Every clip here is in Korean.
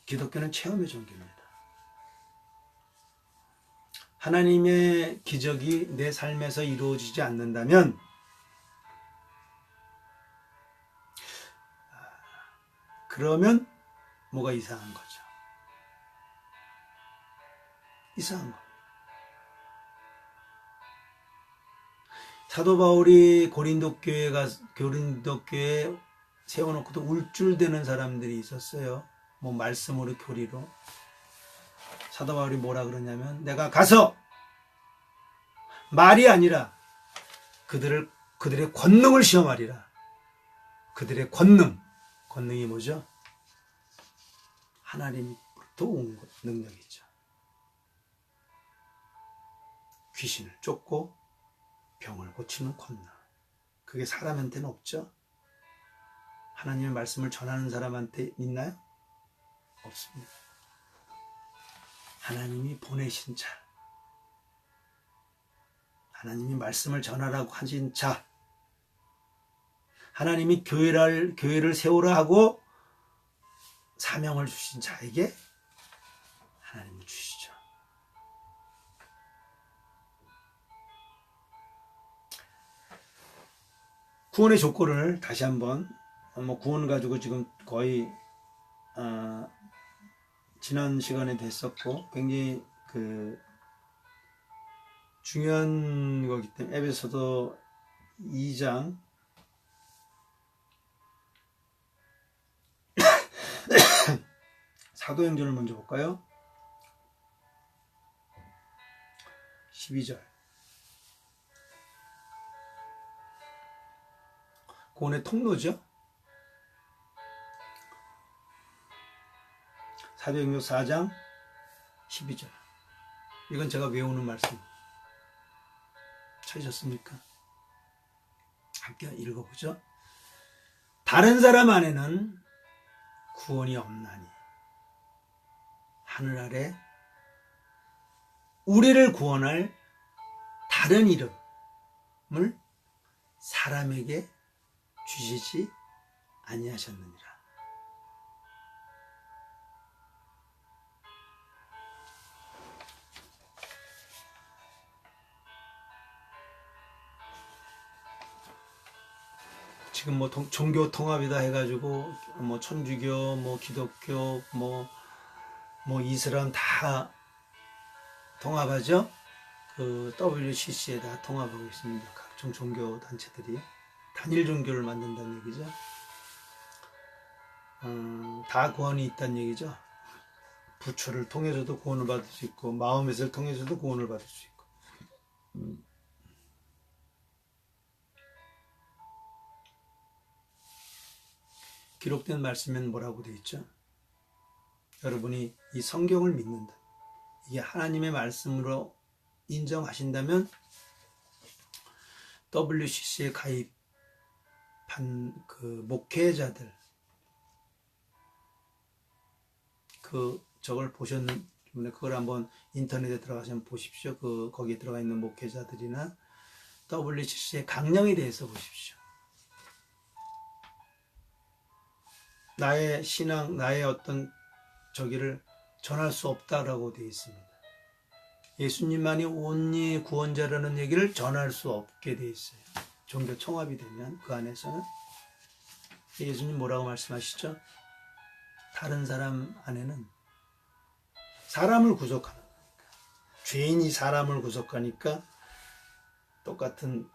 기독교는 체험의 종교입니다. 하나님의 기적이 내 삶에서 이루어지지 않는다면 그러면 뭐가 이상한 거죠. 이상한 거. 사도 바울이 고린도 교회에 세워놓고도 울줄대는 사람들이 있었어요. 뭐 말씀으로 교리로. 사도 바울이 뭐라 그러냐면 내가 가서 말이 아니라 그들의 권능을 시험하리라. 그들의 권능이 뭐죠? 하나님부터 온 능력이죠. 귀신을 쫓고 병을 고치는 권능. 그게 사람한테는 없죠. 하나님의 말씀을 전하는 사람한테 있나요? 없습니다. 하나님이 보내신 자, 하나님이 말씀을 전하라고 하신 자, 하나님이 교회를 세우라 하고 사명을 주신 자에게 하나님은 주시죠. 구원의 조건을 다시 한번, 구원 가지고 지금 거의 지난 시간에 됐었고 굉장히 중요한 거기 때문에 에베소서 2장 사도행전을 먼저 볼까요? 12절. 구원의 통로죠. 사도행전 4장 12절. 이건 제가 외우는 말씀. 찾으셨습니까? 함께 읽어보죠. 다른 사람 안에는 구원이 없나니 하늘 아래 우리를 구원할 다른 이름을 사람에게 주시지 아니하셨느니라. 지금 뭐 종교 통합이다 해가지고 뭐 천주교, 뭐 기독교, 뭐 이슬람 다 통합하죠. 그 WCC에 다 통합하고 있습니다. 각종 종교 단체들이 단일 종교를 만든다는 얘기죠. 다 구원이 있다는 얘기죠. 부처를 통해서도 구원을 받을 수 있고 마호멧을 통해서도 구원을 받을 수 있고. 기록된 말씀에는 뭐라고 되어 있죠? 여러분이 이 성경을 믿는다. 이게 하나님의 말씀으로 인정하신다면 WCC에 가입한 그 목회자들 저걸 보셨는 분에 그걸 한번 인터넷에 들어가시면 보십시오. 거기에 들어가 있는 목회자들이나 WCC의 강령에 대해서 보십시오. 나의 신앙, 나의 어떤 저기를 전할 수 없다라고 되어 있습니다. 예수님만이 온리 구원자라는 얘기를 전할 수 없게 되어 있어요. 종교 통합이 되면 그 안에서는 예수님 뭐라고 말씀하시죠? 다른 사람 안에는 사람을 구속하는 거니까, 죄인이 사람을 구속하니까 똑같은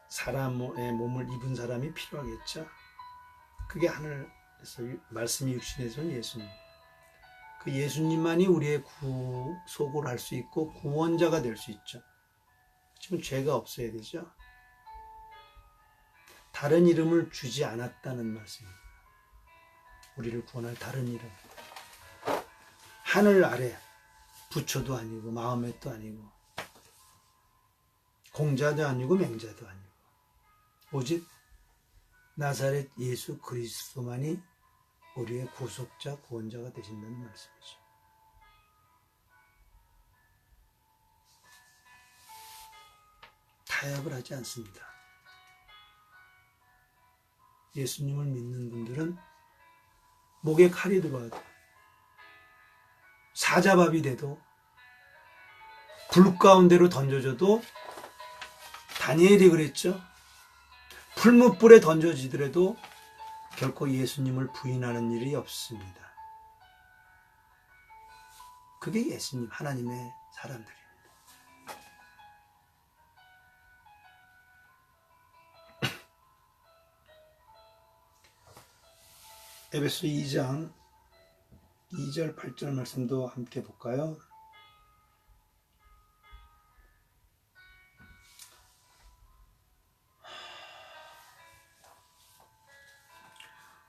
사람의 몸을 입은 사람이 필요하겠죠. 그게 하늘에서 말씀이 육신에서 온 예수님. 그 예수님만이 우리의 구속을 할 수 있고 구원자가 될 수 있죠. 지금 죄가 없어야 되죠. 다른 이름을 주지 않았다는 말씀입니다. 우리를 구원할 다른 이름. 하늘 아래 부처도 아니고 마호멧도 아니고 공자도 아니고 맹자도 아니고 오직 나사렛 예수 그리스도만이 우리의 구속자 구원자가 되신다는 말씀이죠. 타협을 하지 않습니다. 예수님을 믿는 분들은 목에 칼이 들어와도 사자밥이 돼도 불 가운데로 던져져도 다니엘이 그랬죠. 풀무불에 던져지더라도 결코 예수님을 부인하는 일이 없습니다. 그게 예수님, 하나님의 사람들입니다. 에베소 2장 2절 8절 말씀도 함께 볼까요?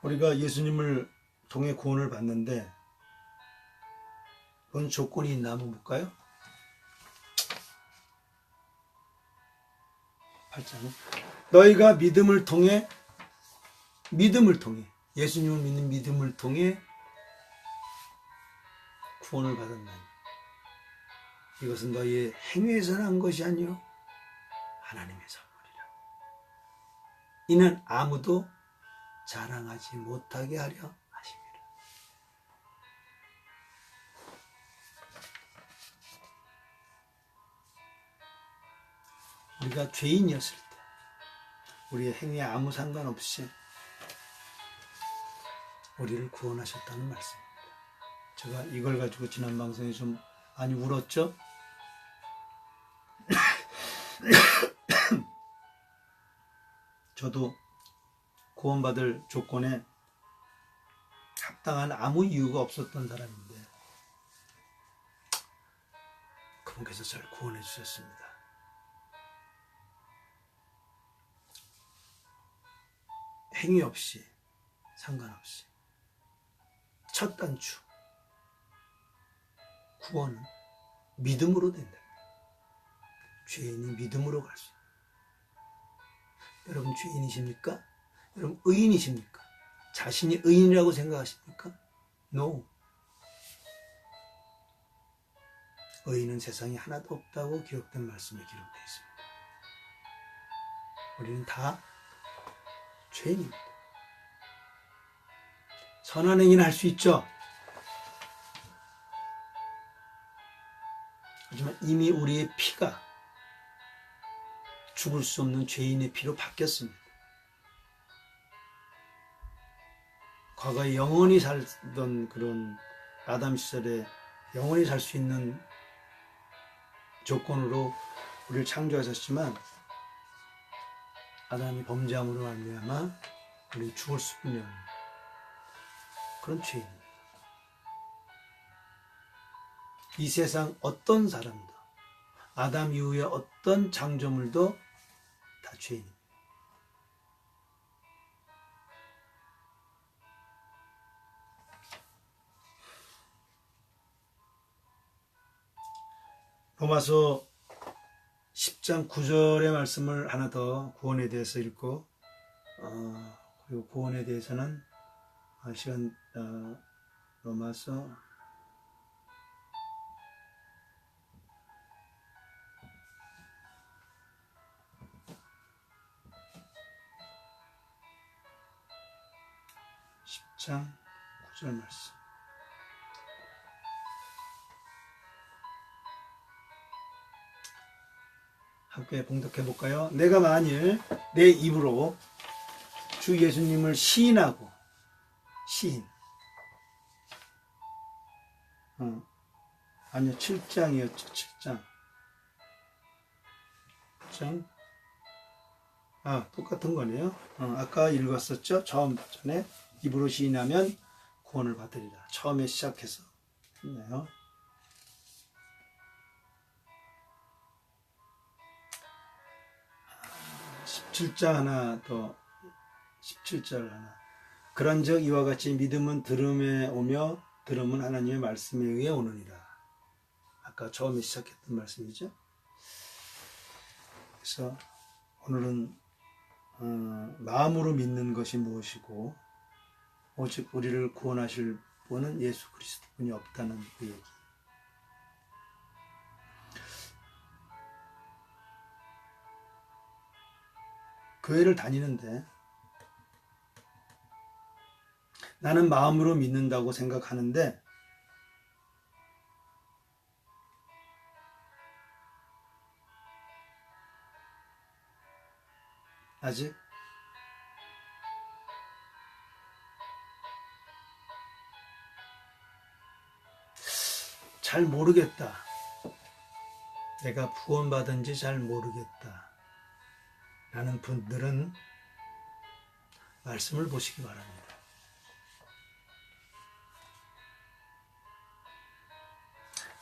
우리가 예수님을 통해 구원을 받는데 그건 조건이 있나 한번 볼까요? 8장 너희가 믿음을 통해 예수님을 믿는 믿음을 통해 구원을 받았나니 이것은 너희의 행위에서 난 것이 아니요 하나님의 선물이라. 이는 아무도 자랑하지 못하게 하려 하심이라. 우리가 죄인이었을 때 우리의 행위에 아무 상관없이 우리를 구원하셨다는 말씀입니다. 제가 이걸 가지고 지난 방송에 좀 많이 울었죠? 저도 구원받을 조건에 합당한 아무 이유가 없었던 사람인데 그분께서 저를 구원해 주셨습니다. 행위 없이 상관없이 첫 단추 구원은 믿음으로 된다. 죄인이 믿음으로 갈 수 있다. 여러분 죄인이십니까? 여러분 의인이십니까? 자신이 의인이라고 생각하십니까? No. 의인은 세상에 하나도 없다고 기록된 말씀에 기록되어 있습니다. 우리는 다 죄인입니다. 선한 행위는 할 수 있죠. 하지만 이미 우리의 피가 죽을 수 없는 죄인의 피로 바뀌었습니다. 과거에 영원히 살던 그런 아담 시절에 영원히 살 수 있는 조건으로 우리를 창조하셨지만 아담이 범죄함으로 말미암아 우리는 죽을 수뿐이 없는 그런 죄인입니다. 이 세상 어떤 사람도 아담 이후의 어떤 창조물도 다 죄인입니다. 로마서 10장 9절의 말씀을 하나 더 구원에 대해서 읽고 그리고 구원에 대해서는 로마서 10장 9절 말씀. 함께 봉독해 볼까요? 내가 만일 내 입으로 주 예수님을 시인하고 아니요 7장이었죠. 7장 똑같은 거네요. 아까 읽었었죠. 처음 전에 입으로 시인하면 구원을 받으리라. 처음에 시작해서 했네요. 17장 하나 더 17절 하나. 그런즉 이와 같이 믿음은 들음에 오며 들음은 하나님의 말씀에 의해 오느니라. 아까 처음에 시작했던 말씀이죠. 그래서 오늘은 마음으로 믿는 것이 무엇이고 오직 우리를 구원하실 분은 예수 그리스도뿐이 없다는 그 얘기. 교회를 다니는데 나는 마음으로 믿는다고 생각하는데 아직? 잘 모르겠다. 내가 구원받은지 잘 모르겠다. 라는 분들은 말씀을 보시기 바랍니다.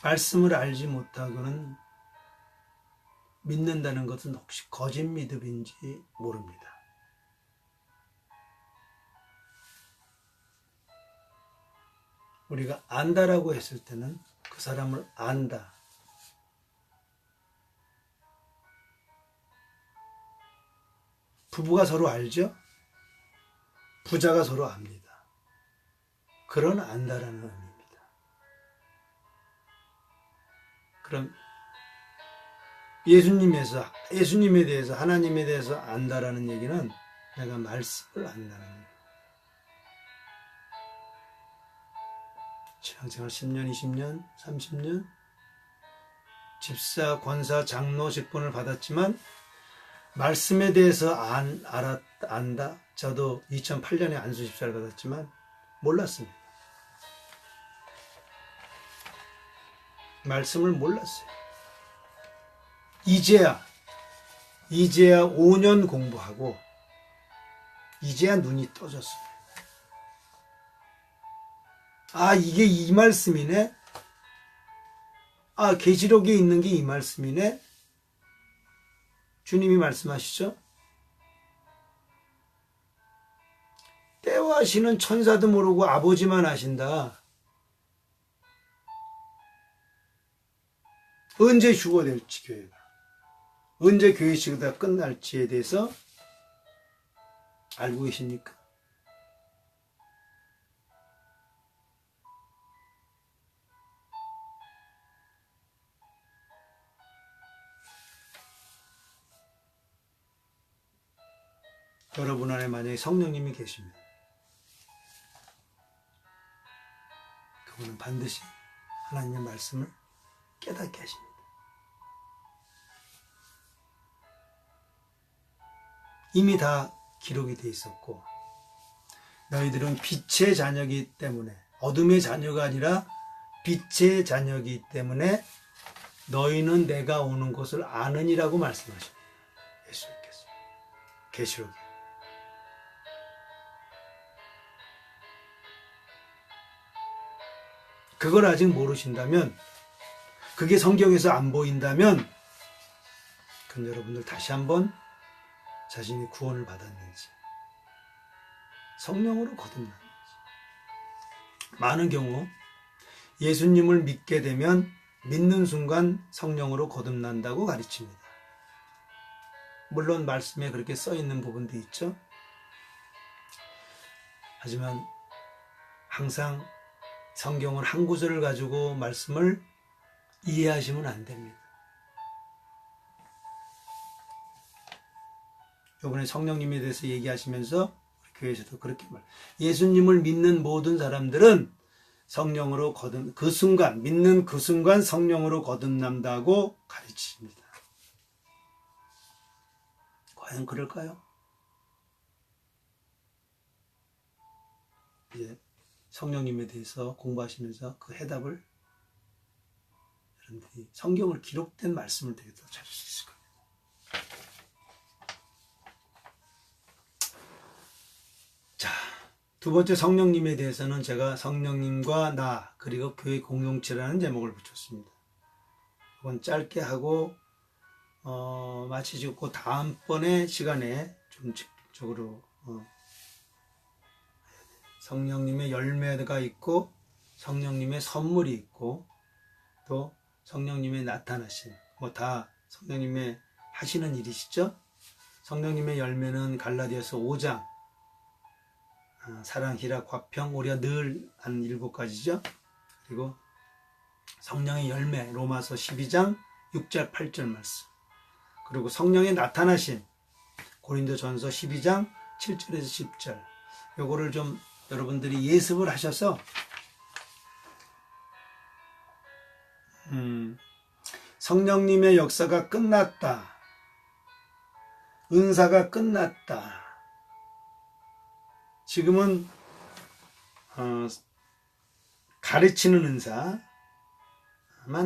말씀을 알지 못하고는 믿는다는 것은 혹시 거짓 믿음인지 모릅니다. 우리가 안다라고 했을 때는 그 사람을 안다. 부부가 서로 알죠? 부자가 서로 압니다. 그런 안다라는 의미입니다. 그럼 예수님에 대해서 하나님에 대해서 안다라는 얘기는 내가 말씀을 안다는 거예요. 신앙생활 10년, 20년, 30년 집사, 권사, 장로 직분을 받았지만 말씀에 대해서 안다. 저도 2008년에 안수 집사를 받았지만 몰랐습니다. 말씀을 몰랐어요. 이제야 5년 공부하고 이제야 눈이 떠졌어요. 아, 이게 이 말씀이네? 아, 계시록에 있는 게 이 말씀이네? 주님이 말씀하시죠? 때와 시는 천사도 모르고 아버지만 아신다. 언제 휴거될지 교회가, 언제 교회 시기가 끝날지에 대해서 알고 계십니까? 여러분 안에 만약에 성령님이 계시면 그분은 반드시 하나님의 말씀을 깨닫게 하십니다. 이미 다 기록이 돼 있었고, 너희들은 빛의 자녀이기 때문에, 어둠의 자녀가 아니라 빛의 자녀이기 때문에 너희는 내가 오는 것을 아느니라고 말씀하십니다. 예수님께서 계시록에. 그걸 아직 모르신다면, 그게 성경에서 안 보인다면, 그럼 여러분들 다시 한번 자신이 구원을 받았는지, 성령으로 거듭났는지. 많은 경우 예수님을 믿게 되면 믿는 순간 성령으로 거듭난다고 가르칩니다. 물론 말씀에 그렇게 써 있는 부분도 있죠. 하지만 항상 성경을 한 구절을 가지고 말씀을 이해하시면 안 됩니다. 이번에 성령님에 대해서 얘기하시면서 우리 교회에서도 그렇게 예수님을 믿는 모든 사람들은 성령으로 믿는 그 순간 성령으로 거듭난다고 가르치십니다. 과연 그럴까요? 이제 성령님에 대해서 공부하시면서 그 해답을 여러분들이 성경을 기록된 말씀을 되게 더 찾을 수 있을 겁니다. 자, 두 번째 성령님에 대해서는 제가 성령님과 나 그리고 교회 공동체라는 제목을 붙였습니다. 이건 짧게 하고 마치고 다음번에 시간에 좀 집중적으로 성령님의 열매가 있고 성령님의 선물이 있고 또 성령님의 나타나심, 다 성령님의 하시는 일이시죠. 성령님의 열매는 갈라디아서 5장 사랑, 희락, 화평, 우리가 늘 한 7가지죠. 그리고 성령의 열매 로마서 12장 6절 8절 말씀, 그리고 성령의 나타나심 고린도전서 12장 7절에서 10절. 요거를 좀 여러분들이 예습을 하셔서 성령님의 역사가 끝났다. 은사가 끝났다. 지금은 가르치는 은사만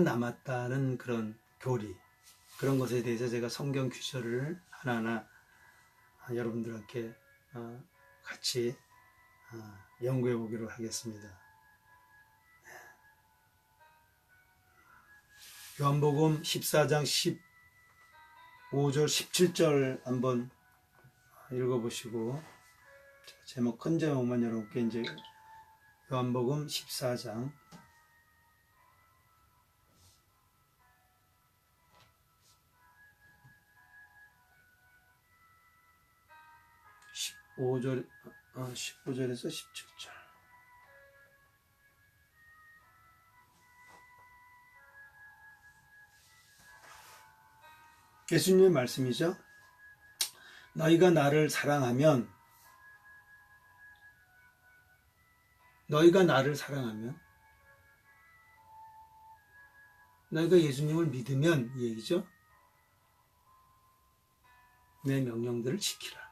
남았다는 그런 교리, 그런 것에 대해서 제가 성경 구절을 하나하나 여러분들께 같이 연구해 보기로 하겠습니다. 요한복음 14장 15절 17절 한번 읽어보시고, 제목 큰 제목만 여러분께 이제 요한복음 14장 15절에서 17절. 예수님의 말씀이죠. 너희가 나를 사랑하면 너희가 예수님을 믿으면 이 얘기죠. 내 명령들을 지키라.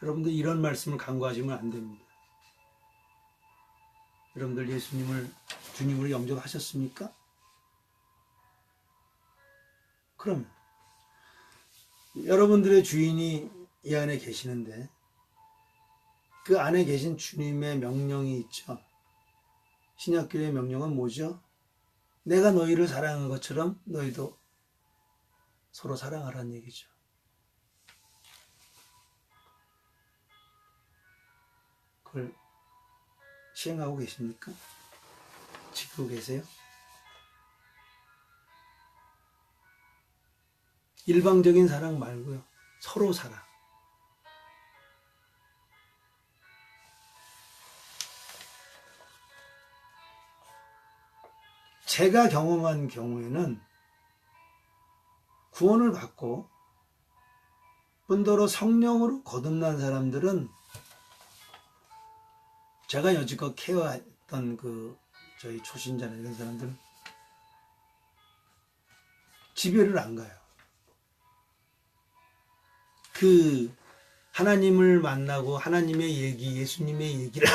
여러분들 이런 말씀을 간과하시면 안 됩니다. 여러분들 주님을 영접하셨습니까? 그럼 여러분들의 주인이 이 안에 계시는데 그 안에 계신 주님의 명령이 있죠. 신약교회의 명령은 뭐죠? 내가 너희를 사랑한 것처럼 너희도 서로 사랑하라는 얘기죠. 그걸 시행하고 계십니까? 지키고 계세요? 일방적인 사랑 말고요. 서로 사랑. 제가 경험한 경우에는 구원을 받고 뿐더러 성령으로 거듭난 사람들은 제가 여지껏 케어했던 저희 초신자나 이런 사람들은 집회를 안 가요. 하나님을 만나고 하나님의 얘기, 예수님의 얘기를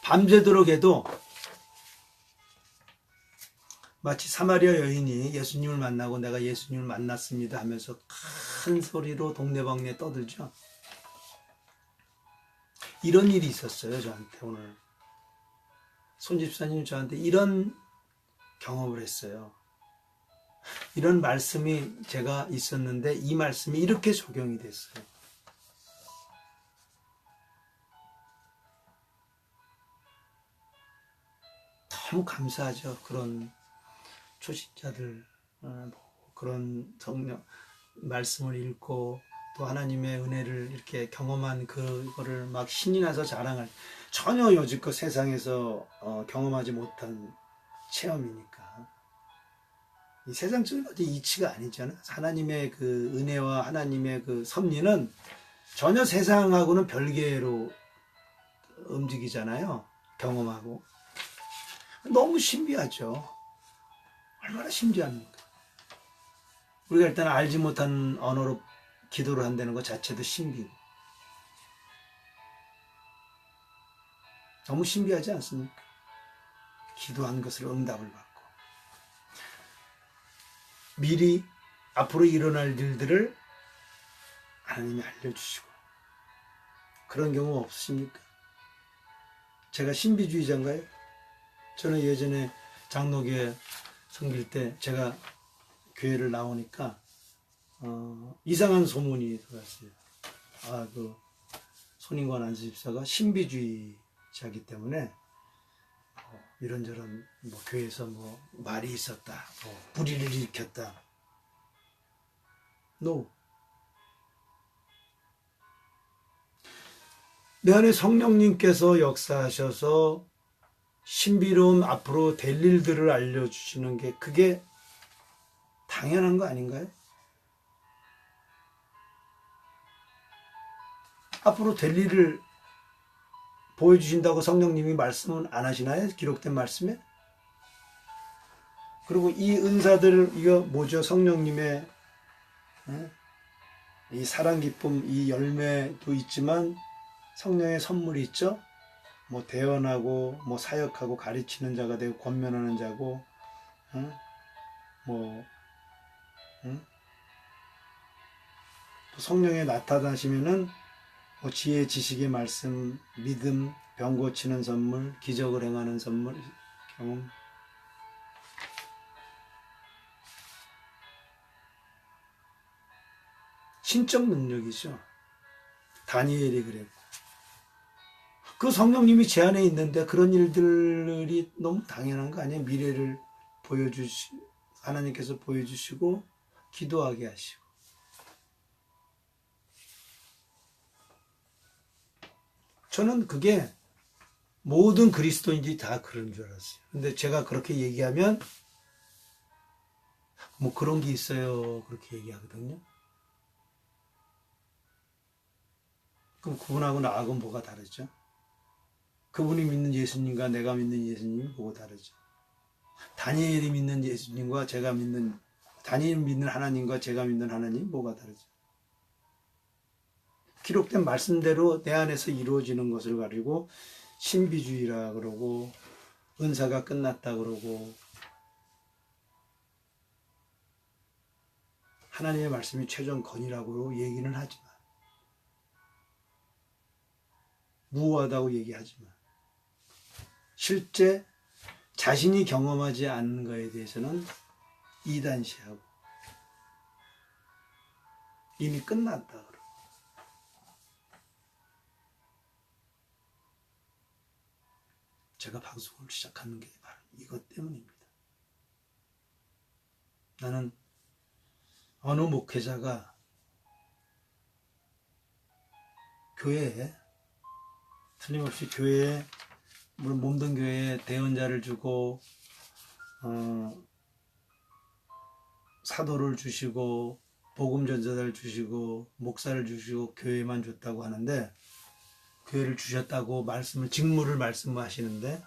밤새도록 해도 마치 사마리아 여인이 예수님을 만나고 내가 예수님을 만났습니다 하면서 큰 소리로 동네방네 떠들죠. 이런 일이 있었어요. 저한테 오늘 손집사님이 저한테 이런 경험을 했어요. 이런 말씀이 제가 있었는데 이 말씀이 이렇게 적용이 됐어요. 너무 감사하죠. 그런 초신자들, 그런 성령 말씀을 읽고 또 하나님의 은혜를 이렇게 경험한 그거를 막 신이 나서 자랑할, 전혀 여지껏 세상에서 경험하지 못한 체험이니까. 이 세상적인 어디 이치가 아니잖아요. 하나님의 그 은혜와 하나님의 그 섭리는 전혀 세상하고는 별개로 움직이잖아요. 경험하고. 너무 신비하죠. 얼마나 신비합니까? 우리가 일단 알지 못한 언어로 기도를 한다는 것 자체도 신비고. 너무 신비하지 않습니까? 기도한 것을 응답을 받고. 미리 앞으로 일어날 일들을 하나님이 알려주시고. 그런 경우 없으십니까? 제가 신비주의자인가요? 저는 예전에 장로교회 섬길 때 제가 교회를 나오니까 이상한 소문이 들어왔어요. 손인관 안수집사가 신비주의자이기 때문에 이런저런 교회에서 말이 있었다, 불의를 일으켰다. No. 내 안에 성령님께서 역사하셔서 신비로운 앞으로 될 일들을 알려주시는 게 그게 당연한 거 아닌가요? 앞으로 될 일을 보여주신다고 성령님이 말씀은 안 하시나요? 기록된 말씀에? 그리고 이 은사들, 이거 뭐죠? 성령님의 이 사랑, 기쁨, 이 열매도 있지만 성령의 선물이 있죠? 뭐 대언하고, 뭐 사역하고, 가르치는 자가 되고, 권면하는 자고, 뭐, 또 성령에 나타나시면은 뭐 지혜, 지식의 말씀, 믿음, 병 고치는 선물, 기적을 행하는 선물, 경험. 신적 능력이죠. 다니엘이 그랬고. 그 성령님이 제 안에 있는데 그런 일들이 너무 당연한 거 아니에요? 미래를 하나님께서 보여주시고 기도하게 하시고. 저는 그게 모든 그리스도인들이 다 그런 줄 알았어요. 근데 제가 그렇게 얘기하면 뭐 그런 게 있어요. 그렇게 얘기하거든요. 그럼 그분하고 나하고는 뭐가 다르죠? 그분이 믿는 예수님과 내가 믿는 예수님이 뭐가 다르죠? 다니엘이 믿는 예수님과 다니엘이 믿는 하나님과 제가 믿는 하나님 뭐가 다르죠? 기록된 말씀대로 내 안에서 이루어지는 것을 가지고 신비주의라 그러고 은사가 끝났다 그러고 하나님의 말씀이 최종 건이라고 얘기는 하지만 무호하다고 얘기하지만 실제 자신이 경험하지 않는 것에 대해서는 이단시하고 이미 끝났다 그러고 제가 방송을 시작하는 게 바로 이것 때문입니다. 나는 어느 목회자가 교회에 틀림없이 교회에 물론 몸든 교회에 대언자를 주고 사도를 주시고 복음 전자를 주시고 목사를 주시고 교회만 줬다고 하는데 교회를 주셨다고 직무를 말씀하시는데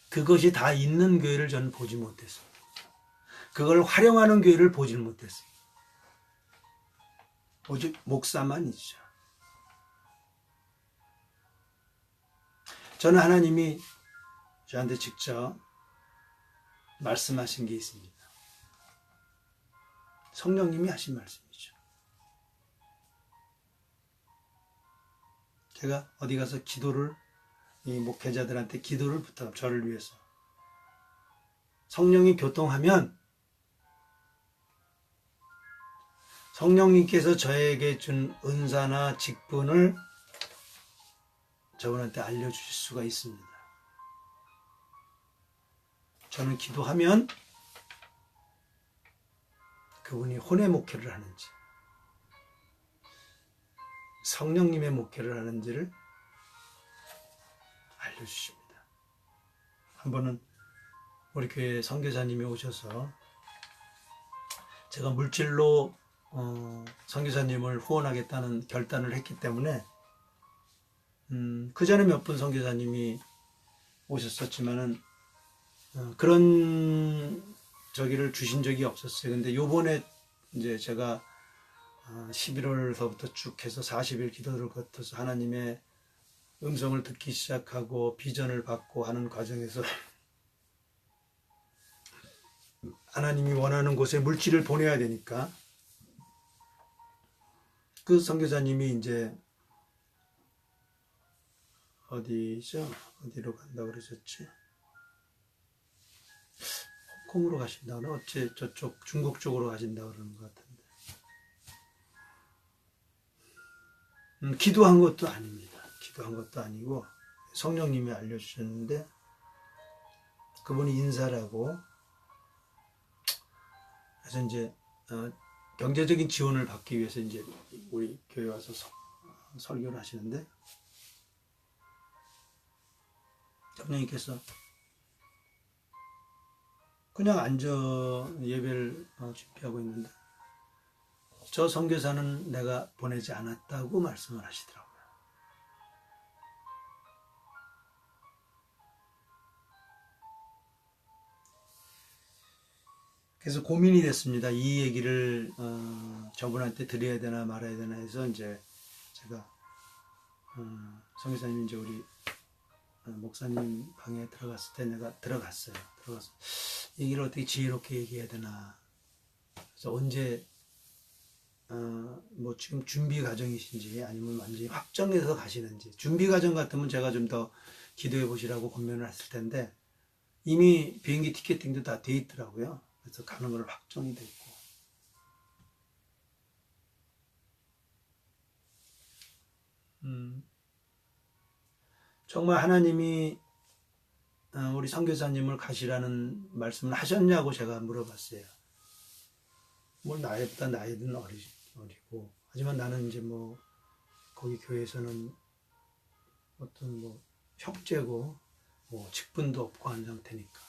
그것이 다 있는 교회를 저는 보지 못했어요. 그걸 활용하는 교회를 보질 못했어요. 오직 목사만 있죠. 저는 하나님이 저한테 직접 말씀하신 게 있습니다. 성령님이 하신 말씀이죠. 제가 어디 가서 이 목회자들한테 기도를 부탁합니다. 저를 위해서. 성령이 교통하면 성령님께서 저에게 준 은사나 직분을 저분한테 알려주실 수가 있습니다. 저는 기도하면 그분이 혼의 목회를 하는지 성령님의 목회를 하는지를 알려주십니다. 한 번은 우리 교회 선교사님이 오셔서 제가 물질로 선교사님을 후원하겠다는 결단을 했기 때문에 그 전에 몇 분 선교사님이 오셨었지만은 그런 저기를 주신 적이 없었어요. 근데 요번에 이제 제가 11월서부터 쭉 해서 40일 기도를 거쳐서 하나님의 음성을 듣기 시작하고 비전을 받고 하는 과정에서 하나님이 원하는 곳에 물질을 보내야 되니까 그 선교사님이 이제 어디로 간다고 그러셨지? 홍콩으로 가신다거나 어째 저쪽 중국 쪽으로 가신다고 그러는 것 같은데 기도한 것도 아닙니다. 기도한 것도 아니고 성령님이 알려주셨는데 그분이 인사라고 그래서 이제 경제적인 지원을 받기 위해서 이제 우리 교회 와서 설교를 하시는데 성령님께서 그냥 앉아 예배를 준비하고 있는데 저 선교사는 내가 보내지 않았다고 말씀을 하시더라고요. 그래서 고민이 됐습니다. 이 얘기를 저분한테 드려야 되나 말아야 되나 해서 이제 제가 성교사님 이제 우리 목사님 방에 들어갔을 때 내가 들어가서 얘기를 어떻게 지혜롭게 얘기해야 되나. 그래서 언제 뭐 지금 준비 과정이신지 아니면 완전히 확정해서 가시는지. 준비 과정 같으면 제가 좀 더 기도해 보시라고 권면을 했을 텐데 이미 비행기 티켓팅도 다 돼 있더라고요. 그래서 가는 걸 확정이 돼 있고. 정말 하나님이 우리 선교사님을 가시라는 말씀을 하셨냐고 제가 물어봤어요. 뭘 나이보다 나이는 어리고 하지만 나는 이제 뭐 거기 교회에서는 어떤 뭐 형제고 뭐 직분도 없고 한 상태니까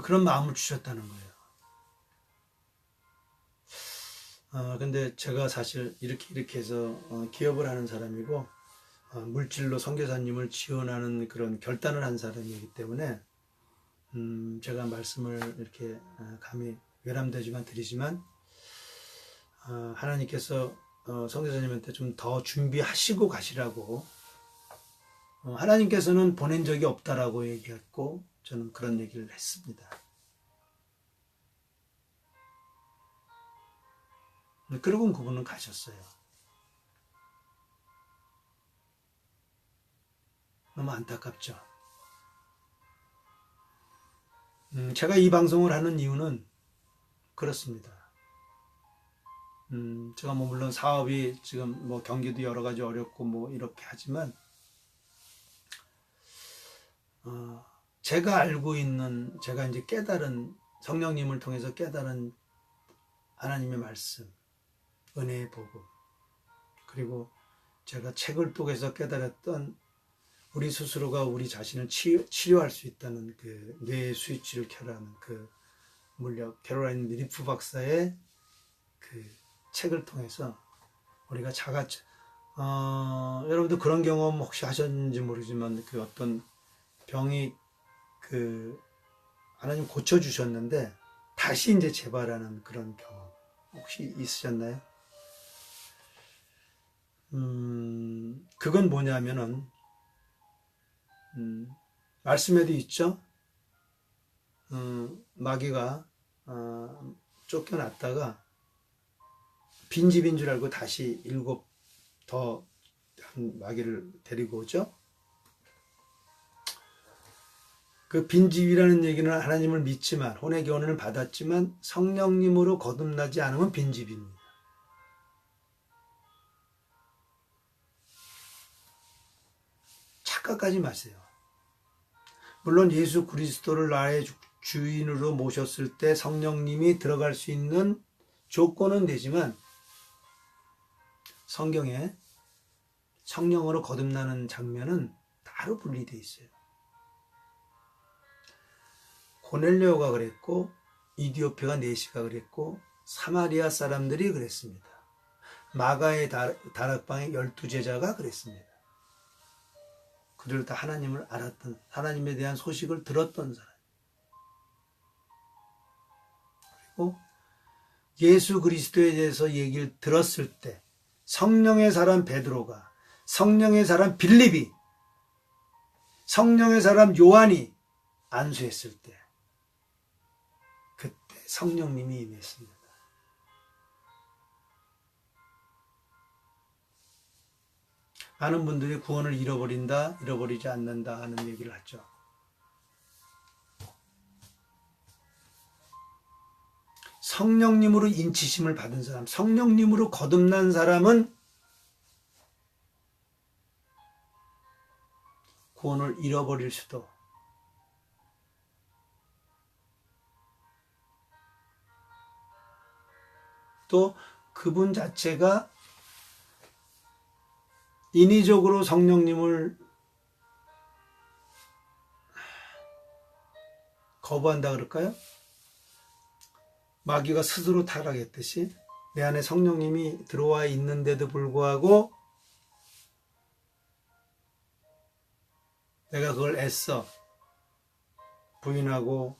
그런 마음을 주셨다는 거예요. 근데 제가 사실 이렇게 해서 기업을 하는 사람이고 물질로 선교사님을 지원하는 그런 결단을 한 사람이기 때문에 제가 말씀을 이렇게 감히 외람되지만 드리지만 하나님께서 선교사님한테 좀 더 준비하시고 가시라고 하나님께서는 보낸 적이 없다라고 얘기했고 저는 그런 얘기를 했습니다. 그러고 그분은 가셨어요. 너무 안타깝죠. 제가 이 방송을 하는 이유는 그렇습니다. 제가 뭐 물론 사업이 지금 뭐 경기도 여러 가지 어렵고 뭐 이렇게 하지만 제가 알고 있는 제가 이제 깨달은 성령님을 통해서 깨달은 하나님의 말씀, 은혜의 복음, 그리고 제가 책을 통해서 깨달았던 우리 스스로가 우리 자신을 치료할 수 있다는 그 뇌의 스위치를 켜라는 그 물력, 캐롤라인 리프 박사의 그 책을 통해서 우리가 여러분도 그런 경험 혹시 하셨는지 모르지만 그 어떤 병이 그 하나님 고쳐주셨는데 다시 이제 재발하는 그런 경험 혹시 있으셨나요? 그건 뭐냐면은 말씀에도 있죠. 마귀가 쫓겨났다가 빈집인 줄 알고 다시 7 더 마귀를 데리고 오죠. 그 빈집이라는 얘기는 하나님을 믿지만 혼의 교훈을 받았지만 성령님으로 거듭나지 않으면 빈집입니다. 착각하지 마세요. 물론 예수 그리스도를 나의 주인으로 모셨을 때 성령님이 들어갈 수 있는 조건은 되지만 성경에 성령으로 거듭나는 장면은 따로 분리되어 있어요. 고넬료가 그랬고 이디오피가 네시가 그랬고 사마리아 사람들이 그랬습니다. 마가의 다락방의 12제자가 그랬습니다. 그들 다 하나님을 알았던, 하나님에 대한 소식을 들었던 사람. 그리고 예수 그리스도에 대해서 얘기를 들었을 때 성령의 사람 베드로가, 성령의 사람 빌립이, 성령의 사람 요한이 안수했을 때 그때 성령님이 임했습니다. 많은 분들이 구원을 잃어버린다, 잃어버리지 않는다 하는 얘기를 하죠. 성령님으로 인치심을 받은 사람, 성령님으로 거듭난 사람은 구원을 잃어버릴 수도 또 그분 자체가 인위적으로 성령님을 거부한다 그럴까요? 마귀가 스스로 타락했듯이 내 안에 성령님이 들어와 있는데도 불구하고 내가 그걸 애써 부인하고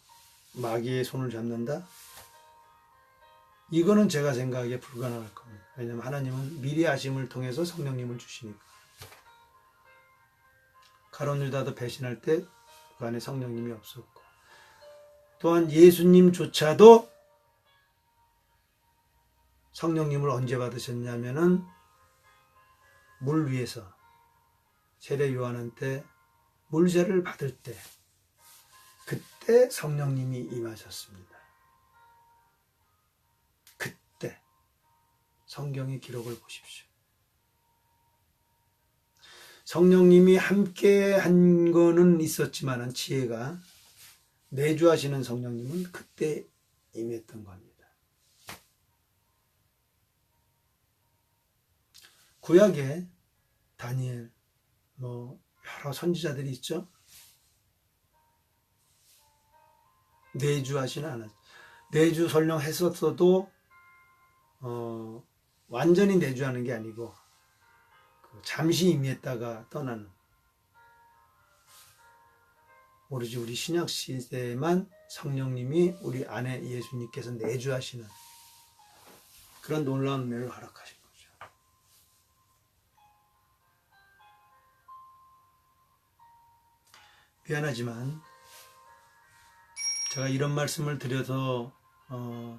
마귀의 손을 잡는다? 이거는 제가 생각하기에 불가능할 겁니다. 왜냐하면 하나님은 미리 아심을 통해서 성령님을 주시니까. 가룟 유다도 배신할 때 그 안에 성령님이 없었고, 또한 예수님조차도 성령님을 언제 받으셨냐면은 물 위에서 세례 요한한테 물세를 받을 때, 그때 성령님이 임하셨습니다. 그때 성경의 기록을 보십시오. 성령님이 함께 한 거는 있었지만 지혜가 내주하시는 성령님은 그때 임했던 겁니다. 구약에 다니엘, 여러 선지자들이 있죠. 내주하지는 않았죠. 내주 설령 했었어도 완전히 내주하는 게 아니고 잠시 임했다가 떠나는, 오로지 우리 신약 시대에만 성령님이 우리 안에 예수님께서 내주하시는 그런 놀라운 은혜를 허락하신 거죠. 미안하지만 제가 이런 말씀을 드려서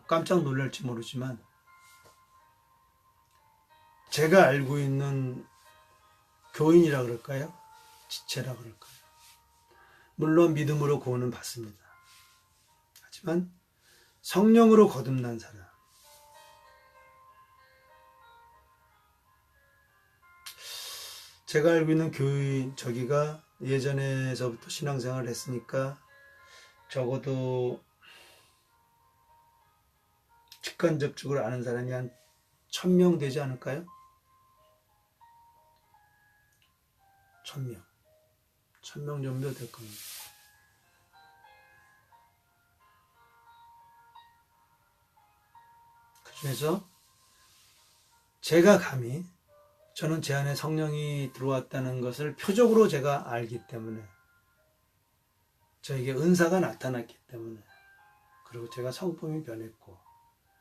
깜짝 놀랄지 모르지만, 제가 알고 있는 교인이라 그럴까요? 지체라 그럴까요? 물론 믿음으로 구원은 받습니다. 하지만 성령으로 거듭난 사람, 제가 알고 있는 교인, 저기가 예전에서부터 신앙생활을 했으니까 적어도 직간접적으로 아는 사람이 한 1000명 되지 않을까요? 1000명 정도 될 겁니다. 그 중에서 제가 감히, 저는 제 안에 성령이 들어왔다는 것을 표적으로 제가 알기 때문에, 저에게 은사가 나타났기 때문에, 그리고 제가 성품이 변했고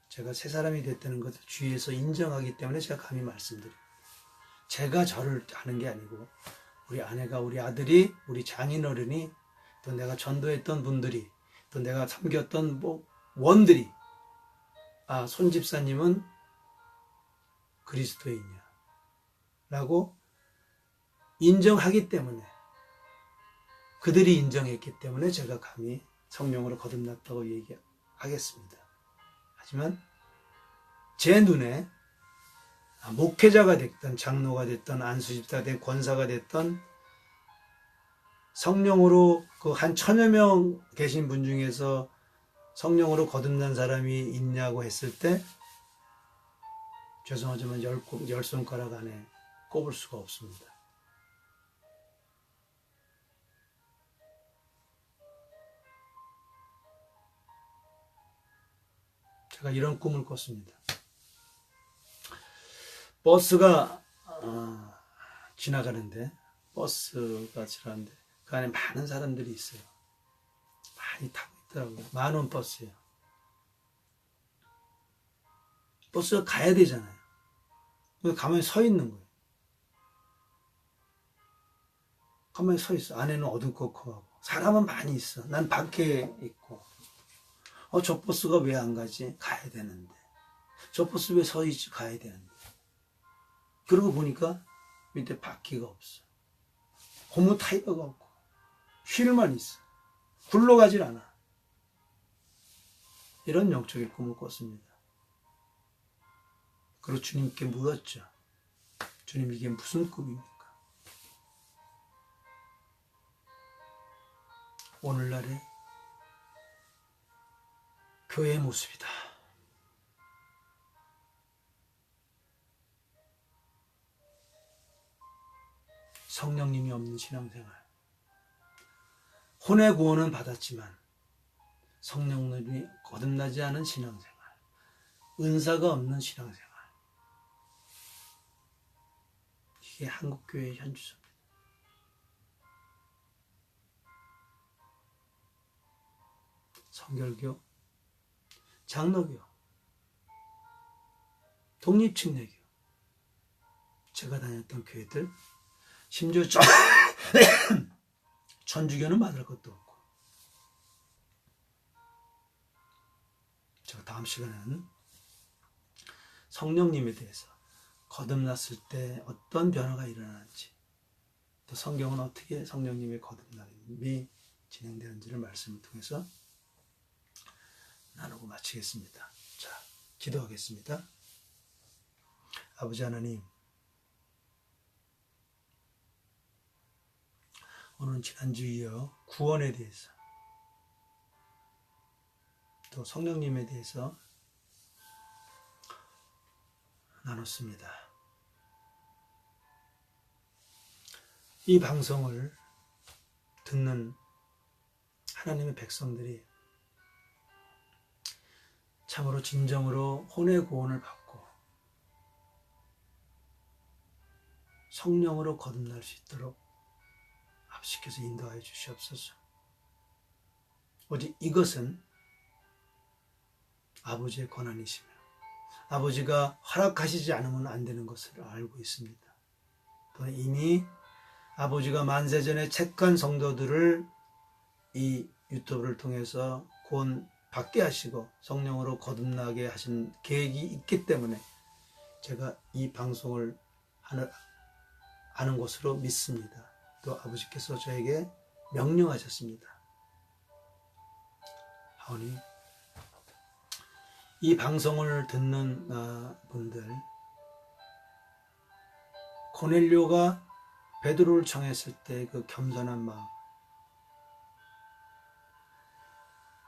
제가 새 사람이 됐다는 것을 주위에서 인정하기 때문에 제가 감히 말씀드립니다. 제가 저를 하는 게 아니고 우리 아내가, 우리 아들이, 우리 장인어른이, 또 내가 전도했던 분들이, 또 내가 섬겼던 원들이, 손 집사님은 그리스도인이야 라고 인정하기 때문에, 그들이 인정했기 때문에 제가 감히 성령으로 거듭났다고 얘기하겠습니다. 하지만 제 눈에 목회자가 됐던, 장로가 됐던, 안수집사가 됐던, 권사가 됐던, 성령으로 그 한 1000여 명 계신 분 중에서 성령으로 거듭난 사람이 있냐고 했을 때, 죄송하지만 10손가락 안에 꼽을 수가 없습니다. 제가 이런 꿈을 꿨습니다. 버스가 지나가는데, 그 안에 많은 사람들이 있어요. 많이 타고 있더라고요. 만원 버스예요. 버스가 가야 되잖아요. 가만히 서 있는 거예요. 가만히 서 있어. 안에는 어두컴컴하고 사람은 많이 있어. 난 밖에 있고, 저 버스가 왜 안 가지? 가야 되는데. 저 버스 왜 서 있지? 가야 되는데. 그러고 보니까 밑에 바퀴가 없어. 고무 타이어가 없고 휠만 있어. 굴러가질 않아. 이런 영적인 꿈을 꿨습니다. 그리고 주님께 물었죠. 주님, 이게 무슨 꿈입니까? 오늘날의 교회의 모습이다. 성령님이 없는 신앙생활. 혼의 구원은 받았지만 성령님이 거듭나지 않은 신앙생활. 은사가 없는 신앙생활. 이게 한국교회의 현주소입니다. 성결교, 장로교, 독립침례교, 제가 다녔던 교회들, 심지어 천주교는 말할 것도 없고. 제가 다음 시간에는 성령님에 대해서 거듭났을 때 어떤 변화가 일어나는지, 또 성경은 어떻게 성령님의 거듭남이 진행되는지를 말씀을 통해서 나누고 마치겠습니다. 자, 기도하겠습니다. 아버지 하나님, 오늘은 지난주 이어 구원에 대해서, 또 성령님에 대해서 나눴습니다. 이 방송을 듣는 하나님의 백성들이 참으로 진정으로 혼의 구원을 받고 성령으로 거듭날 수 있도록 아버지께서 인도하여 주시옵소서. 오직 이것은 아버지의 권한이시며 아버지가 허락하시지 않으면 안 되는 것을 알고 있습니다. 또는 이미 아버지가 만세전에 택한 성도들을 이 유튜브를 통해서 구원 받게 하시고 성령으로 거듭나게 하신 계획이 있기 때문에 제가 이 방송을 하는 것으로 믿습니다. 또 아버지께서 저에게 명령하셨습니다. 하오니 이 방송을 듣는 분들, 고넬료가 베드로를 청했을 때 그 겸손한 마음,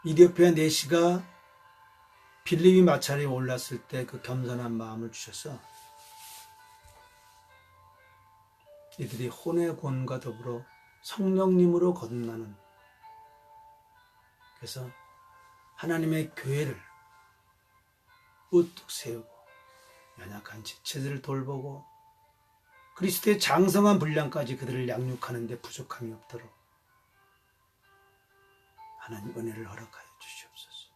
이디오피아 내시가 빌립이 마찰에 올랐을 때 그 겸손한 마음을 주셔서 이들이 혼의 구원과 더불어 성령님으로 거듭나는, 그래서 하나님의 교회를 우뚝 세우고 연약한 지체들을 돌보고 그리스도의 장성한 분량까지 그들을 양육하는 데 부족함이 없도록 하나님 은혜를 허락하여 주시옵소서.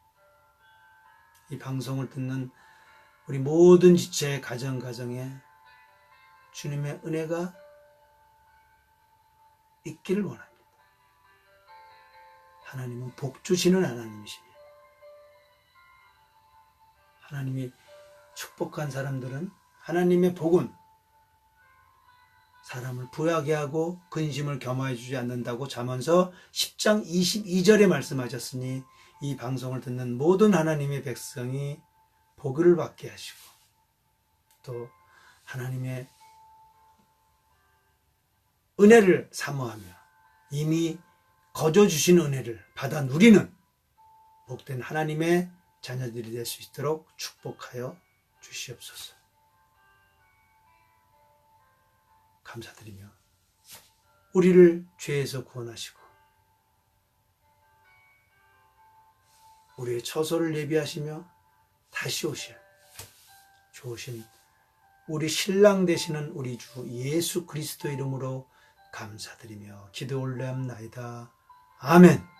이 방송을 듣는 우리 모든 지체의 가정에 주님의 은혜가 있기를 원합니다. 하나님은 복 주시는 하나님이십니다. 하나님이 축복한 사람들은 하나님의 복은 사람을 부하게 하고 근심을 겸하여 주지 않는다고 잠언서 10장 22절에 말씀하셨으니 이 방송을 듣는 모든 하나님의 백성이 복을 받게 하시고 또 하나님의 은혜를 사모하며 이미 거저 주신 은혜를 받아 누리는 복된 하나님의 자녀들이 될 수 있도록 축복하여 주시옵소서. 감사드리며 우리를 죄에서 구원하시고 우리의 처소를 예비하시며 다시 오실 좋으신 우리 신랑 되시는 우리 주 예수 그리스도 이름으로 감사드리며 기도 올려옵나이다. 아멘.